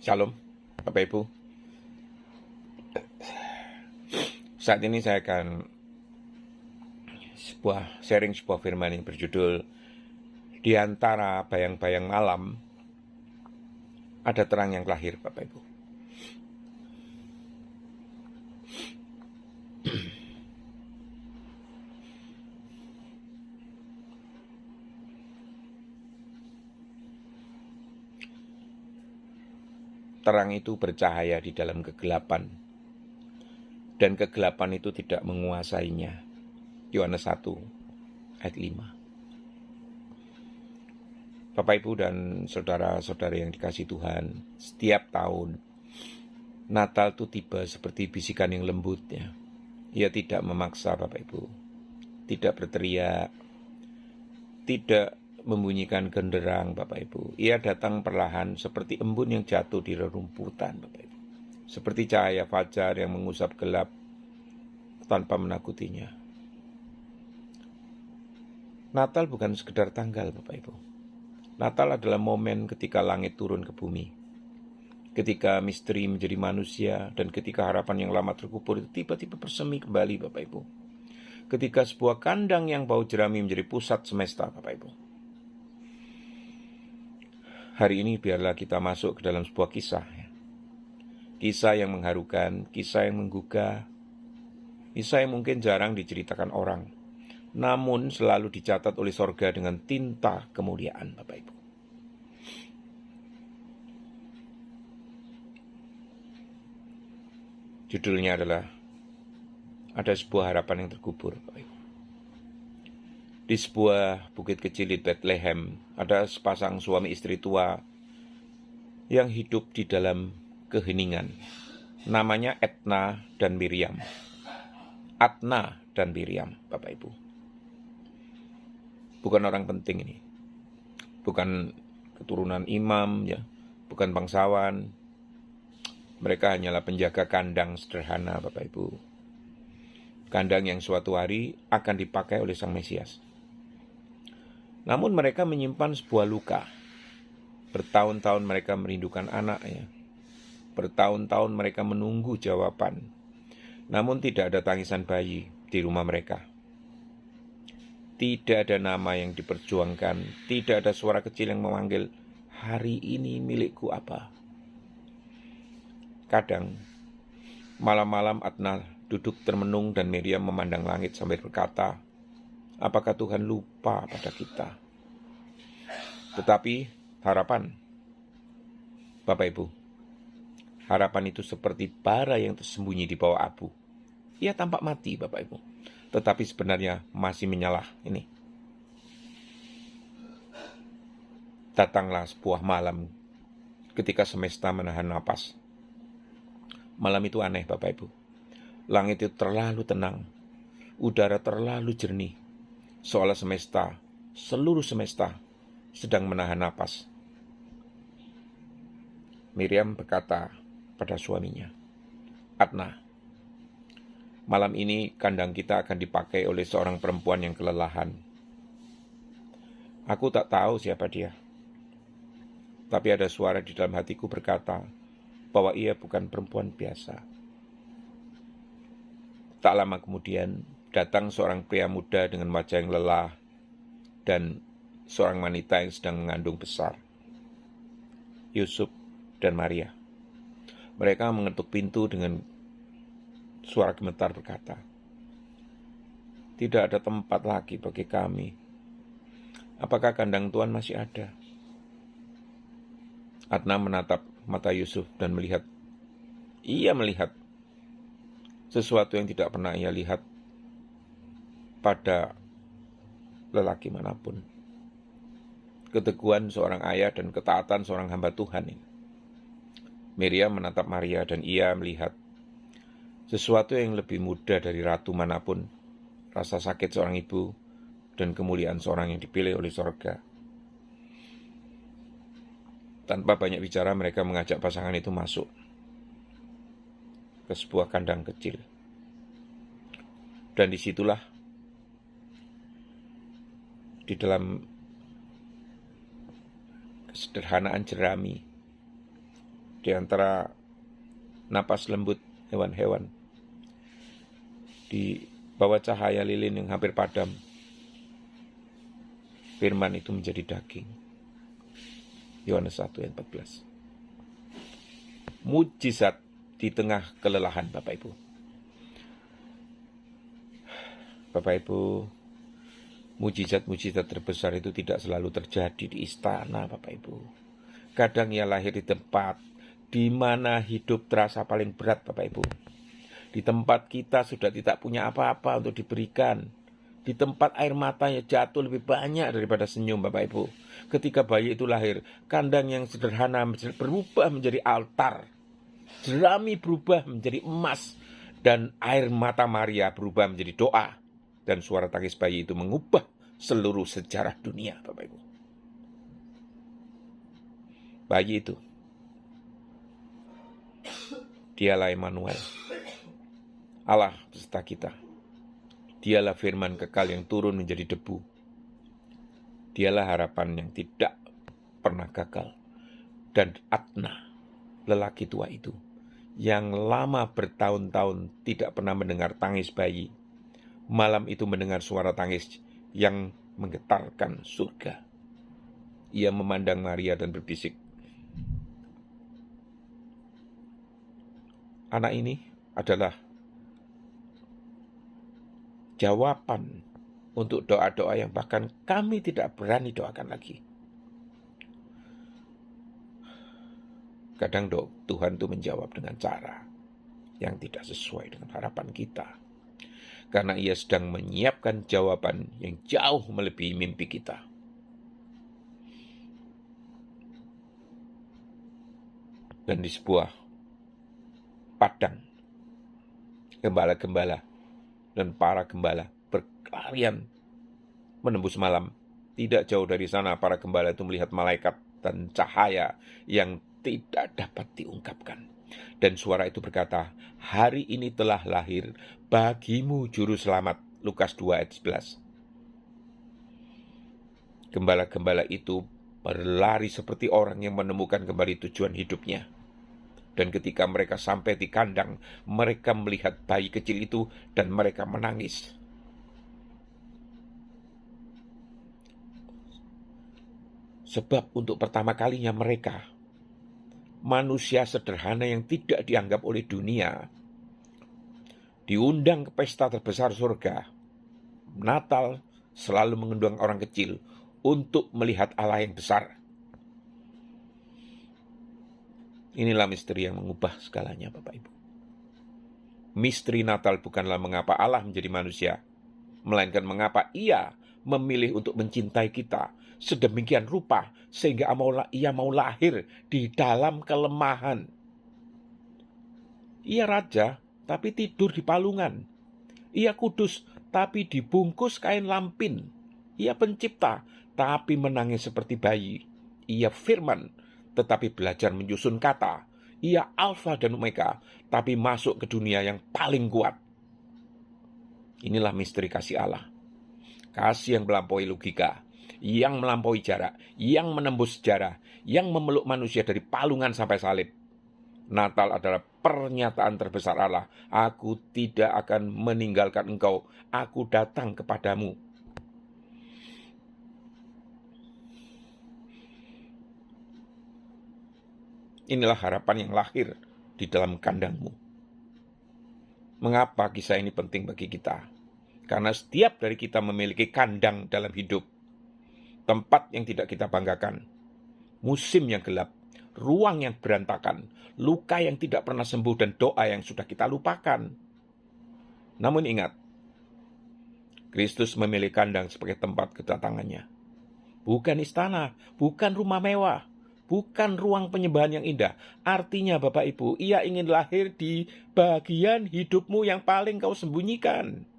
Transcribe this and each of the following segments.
Shalom, Bapak Ibu. Saat ini saya akan sharing sebuah firman yang berjudul Di antara bayang-bayang malam ada terang yang lahir, Bapak Ibu. Terang itu bercahaya di dalam kegelapan, dan kegelapan itu tidak menguasainya. Yohanes 1 ayat 5. Bapak Ibu dan saudara-saudara yang dikasihi Tuhan, setiap tahun Natal itu tiba seperti bisikan yang lembut ya. Ia tidak memaksa Bapak Ibu, tidak berteriak, tidak membunyikan genderang Bapak Ibu. Ia datang perlahan seperti embun yang jatuh di rerumputan Bapak Ibu. Seperti cahaya fajar yang mengusap gelap tanpa menakutinya. Natal bukan sekedar tanggal Bapak Ibu. Natal adalah momen ketika langit turun ke bumi. Ketika misteri menjadi manusia dan ketika harapan yang lama terkubur itu tiba-tiba bersemi kembali Bapak Ibu. Ketika sebuah kandang yang bau jerami menjadi pusat semesta Bapak Ibu. Hari ini biarlah kita masuk ke dalam sebuah kisah. Kisah yang mengharukan, kisah yang menggugah, kisah yang mungkin jarang diceritakan orang, namun selalu dicatat oleh sorga dengan tinta kemuliaan Bapak Ibu. Judulnya adalah Ada Sebuah Harapan yang Terkubur Bapak Ibu. Di sebuah bukit kecil di Bethlehem, ada sepasang suami istri tua yang hidup di dalam keheningan. Namanya Etna dan Miriam. Adna dan Miriam, Bapak Ibu. Bukan orang penting ini. Bukan keturunan imam, ya, bukan bangsawan. Mereka hanyalah penjaga kandang sederhana, Bapak Ibu. Kandang yang suatu hari akan dipakai oleh Sang Mesias. Namun mereka menyimpan sebuah luka. Bertahun-tahun mereka merindukan anaknya. Bertahun-tahun mereka menunggu jawaban. Namun tidak ada tangisan bayi di rumah mereka. Tidak ada nama yang diperjuangkan. Tidak ada suara kecil yang memanggil, hari ini milikku apa? Kadang, malam-malam Adna duduk termenung dan Miriam memandang langit sambil berkata, apakah Tuhan lupa pada kita? Tetapi harapan, Bapak Ibu, harapan itu seperti bara yang tersembunyi di bawah abu. Ia tampak mati, Bapak Ibu, tetapi sebenarnya masih menyala. Ini. Datanglah sebuah malam ketika semesta menahan napas. Malam itu aneh, Bapak Ibu. Langit itu terlalu tenang, udara terlalu jernih, seolah semesta, seluruh semesta sedang menahan napas. Miriam berkata pada suaminya, Adna, malam ini kandang kita akan dipakai oleh seorang perempuan yang kelelahan. Aku tak tahu siapa dia. Tapi ada suara di dalam hatiku berkata bahwa ia bukan perempuan biasa. Tak lama kemudian datang seorang pria muda dengan wajah yang lelah dan seorang wanita yang sedang mengandung besar, Yusuf dan Maria. Mereka mengetuk pintu dengan suara gemetar berkata, tidak ada tempat lagi bagi kami. Apakah kandang Tuhan masih ada? Adna menatap mata Yusuf dan ia melihat sesuatu yang tidak pernah ia lihat pada lelaki manapun. Keteguhan seorang ayah dan ketaatan seorang hamba Tuhan ini. Miriam menatap Maria dan ia melihat sesuatu yang lebih muda dari ratu manapun, rasa sakit seorang ibu dan kemuliaan seorang yang dipilih oleh sorga. Tanpa banyak bicara mereka mengajak pasangan itu masuk ke sebuah kandang kecil. Dan disitulah di dalam kesederhanaan jerami di antara napas lembut hewan-hewan, di bawah cahaya lilin yang hampir padam, firman itu menjadi daging. Yohanes 1 ayat 14. Mujizat di tengah kelelahan, Bapak Ibu. Bapak Ibu, mujizat-mujizat terbesar itu tidak selalu terjadi di istana, Bapak Ibu. Kadang ia lahir di tempat di mana hidup terasa paling berat, Bapak Ibu. Di tempat kita sudah tidak punya apa-apa untuk diberikan. Di tempat air matanya jatuh lebih banyak daripada senyum, Bapak Ibu. Ketika bayi itu lahir, kandang yang sederhana berubah menjadi altar. Jerami berubah menjadi emas. Dan air mata Maria berubah menjadi doa. Dan suara tangis bayi itu mengubah seluruh sejarah dunia, Bapak Ibu. Bayi itu, dialah Immanuel, Allah beserta kita. Dialah firman kekal yang turun menjadi debu. Dialah harapan yang tidak pernah gagal. Dan Adna, lelaki tua itu, yang lama bertahun-tahun tidak pernah mendengar tangis bayi, malam itu mendengar suara tangis yang menggetarkan surga. Ia memandang Maria dan berbisik, anak ini adalah jawaban untuk doa-doa yang bahkan kami tidak berani doakan lagi. Kadang Tuhan itu menjawab dengan cara yang tidak sesuai dengan harapan kita. Karena ia sedang menyiapkan jawaban yang jauh melebihi mimpi kita. Dan di sebuah padang, gembala-gembala dan para gembala berlarian menembus malam. Tidak jauh dari sana para gembala itu melihat malaikat dan cahaya yang tidak dapat diungkapkan. Dan suara itu berkata, hari ini telah lahir bagimu juru selamat. Lukas 2 ayat 11. Gembala-gembala itu berlari seperti orang yang menemukan kembali tujuan hidupnya. Dan ketika mereka sampai di kandang, mereka melihat bayi kecil itu dan mereka menangis. Sebab untuk pertama kalinya mereka, manusia sederhana yang tidak dianggap oleh dunia, diundang ke pesta terbesar surga. Natal selalu mengundang orang kecil untuk melihat Allah yang besar. Inilah misteri yang mengubah segalanya, Bapak Ibu. Misteri Natal bukanlah mengapa Allah menjadi manusia, melainkan mengapa Ia memilih untuk mencintai kita sedemikian rupa sehingga Ia mau lahir di dalam kelemahan. Ia raja, tapi tidur di palungan. Ia kudus, tapi dibungkus kain lampin. Ia pencipta, tapi menangis seperti bayi. Ia firman, tetapi belajar menyusun kata. Ia Alfa dan Omega, tapi masuk ke dunia yang paling kuat. Inilah misteri kasih Allah. Kasih yang melampaui logika, yang melampaui jarak, yang menembus sejarah, yang memeluk manusia dari palungan sampai salib. Natal adalah pernyataan terbesar Allah. Aku tidak akan meninggalkan engkau. Aku datang kepadamu. Inilah harapan yang lahir di dalam kandangmu. Mengapa kisah ini penting bagi kita? Karena setiap dari kita memiliki kandang dalam hidup. Tempat yang tidak kita banggakan. Musim yang gelap. Ruang yang berantakan. Luka yang tidak pernah sembuh dan doa yang sudah kita lupakan. Namun ingat, Kristus memilih kandang sebagai tempat kedatangannya. Bukan istana, bukan rumah mewah, bukan ruang penyembahan yang indah. Artinya Bapak Ibu, Ia ingin lahir di bagian hidupmu yang paling kau sembunyikan.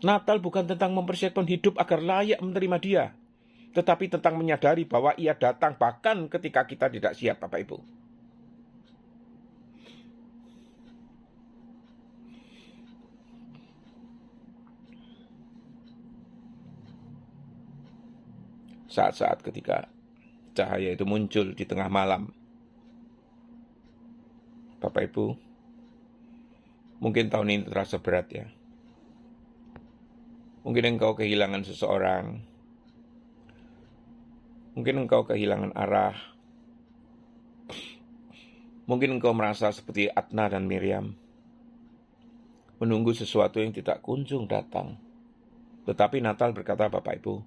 Natal bukan tentang mempersiapkan hidup agar layak menerima Dia, tetapi tentang menyadari bahwa Ia datang bahkan ketika kita tidak siap, Bapak Ibu. Saat-saat ketika cahaya itu muncul di tengah malam. Bapak Ibu, mungkin tahun ini terasa berat ya. Mungkin engkau kehilangan seseorang. Mungkin engkau kehilangan arah. Mungkin engkau merasa seperti Adna dan Miriam, menunggu sesuatu yang tidak kunjung datang. Tetapi Natal berkata, Bapak Ibu,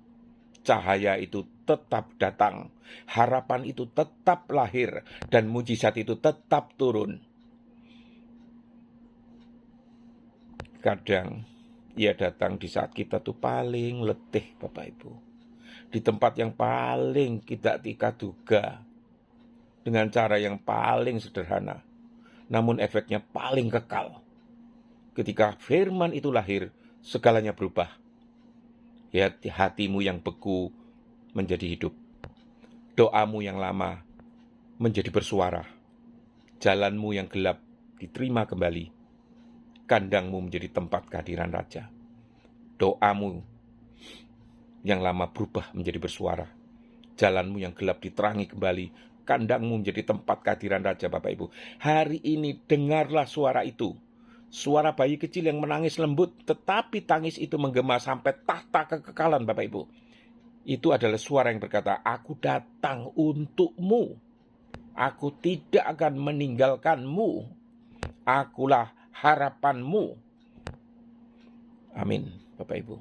cahaya itu tetap datang, harapan itu tetap lahir, dan mujizat itu tetap turun. Kadang ia datang di saat kita tuh paling letih, Bapak Ibu, di tempat yang paling tidak duga, dengan cara yang paling sederhana, namun efeknya paling kekal. Ketika firman itu lahir, segalanya berubah. Ya, hatimu yang beku menjadi hidup. Doamu yang lama menjadi bersuara. Jalanmu yang gelap diterima kembali. Kandangmu menjadi tempat kehadiran Raja. Doamu yang lama berubah menjadi bersuara. Jalanmu yang gelap diterangi kembali. Kandangmu menjadi tempat kehadiran Raja, Bapak Ibu. Hari ini dengarlah suara itu. Suara bayi kecil yang menangis lembut, tetapi tangis itu menggema sampai tahta kekekalan, Bapak Ibu. Itu adalah suara yang berkata, aku datang untukmu. Aku tidak akan meninggalkanmu. Akulah harapanmu. Amin, Bapak Ibu.